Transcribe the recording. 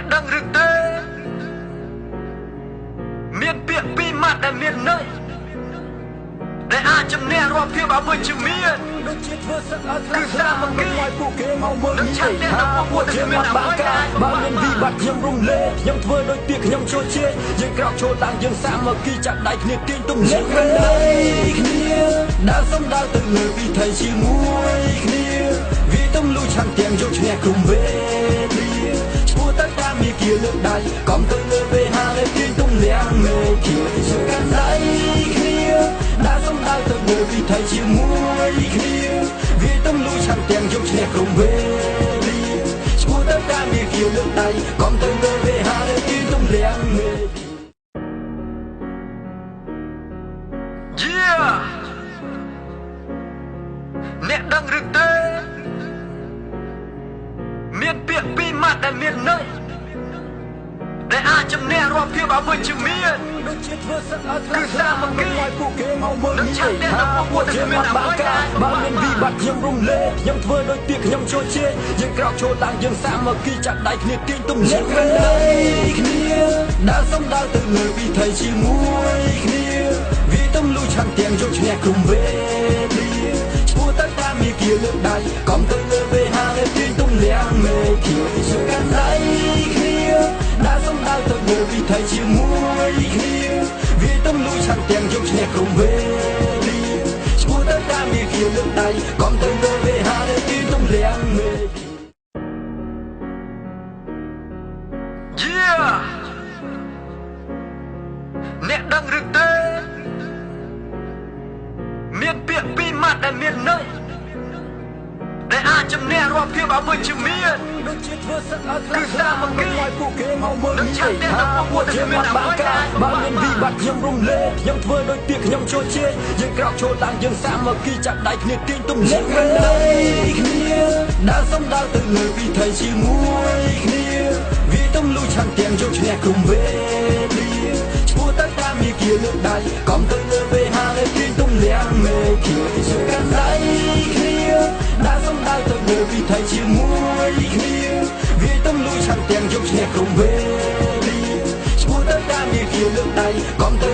អ្នកដឹងឬទេមានពាក្យពីរម៉ាត់ដែលមានន័យដែលអាចជំនះរាល់ភាពអវិជ្ជមានដូចជាធ្វើសឹកឲ្យខ្លាំងសាមគ្គីឲ្យពួកគេមកមើលនិយាយថាពួកគេមិនបាក់ការបើមានវិបត្តិខ្ញុំរំលែកខ្ញុំធ្វើដូចពីខ្ញុំចូលជេរយើងក្រោកឈរឡើងយើងសាមគ្គីចាប់ដៃគ្នាទាញទំនាក់ទំនងគ្នាដើរសំដៅទៅលើវិថីជាមួយគ្នាវាទំលូឆាន់ទាំងយកឈ្នះក្រុមវេលាឈ្មោះទៅតាមមាគ៌ាលើកដៃកំទៅលើវេហាលើទាញទំនាក់មេគីសុកាន់ដៃគ្នាដើរសំដៅទៅលើវិថីជាមួយគ្នាវាទំលូឆាន់ទាំងយកឈ្នះក្រុមវេលាឈ្មោះទៅតាមមាគ៌ាលើកដៃកំទៅលើវេហាលើទាញទំនាក់មេគីអ្នកដឹងឬទេមានពាក្យពីរម៉ាត់ដែលមានន័យដែលអាចជំនះរាល់ភាពអវិជ្ជមានដូចជាធ្វើសឹកឲ្យខ្លាំងសាមគ្គីឲ្យពួកគេមកមើលនិយាយថាពួកគេមិនបាក់ការបើមានវិបត្តិខ្ញុំរំលែកខ្ញុំធ្វើដូចពីខ្ញុំចូលជេរយើងក្រោកឈរឡើងយើងសាមគ្គីចាប់ដៃគ្នាទាញទំនាក់ទំនងគ្នាដើរសំដៅទៅលើវិថីជាមួយគ្នាវាទំលូឆាន់ទាំងយកឈ្នះក្រុមវេលាឈ្មោះទៅតាមមាគ៌ាលើកដៃកំទៅលើវេហាលើទាញទំនាក់មេគីសុកាន់ដៃគ្នាដើរសំដៅទៅលើវិថីជាមួយគ្នាវាទំលូឆាន់ទាំងយកឈ្នះក្រុមវេលាឈ្មោះទៅតាមមាគ៌ាលើកដៃកំទៅលើវេហាលើទាញទំនាក់មេគីអ្នកដឹងឬទេមានពាក្យពីរម៉ាត់ដែលមានន័យដែលអាចជំនះរាល់ភាពអវិជ្ជមានដូចជាធ្វើសឹកឲ្យខ្លាំងសាមគ្គីឲ្យពួកគេមកមើលនិយាយថាពួកគេមិនបាក់ការបើមានវិបត្តិខ្ញុំរំលែកខ្ញុំធ្វើដូចពីខ្ញុំចូលជេរយើងក្រោកឈរឡើងយើងសាមគ្គីចាប់ដៃគ្នាទាញទំនាក់ទំនងគ្នាដើរសំដៅទៅលើវិថីជាមួយគ្នាវាទំលូឆាន់ទាំងយកឈ្នះក្រុមវេលាឈ្មោះទៅតាមមាគ៌ាលើកដៃកំទៅលើវេហាលើទាញទំនាក់មេគីសុកាន់ដៃគ្នាដើរសំដៅទៅលើវិថីជាមួយគ្នាវាទំលូឆាន់ទាំងយកឈ្នះក្រុមវេលាឈ្មោះទៅតាមមាគ៌ាលើកដៃកំទៅ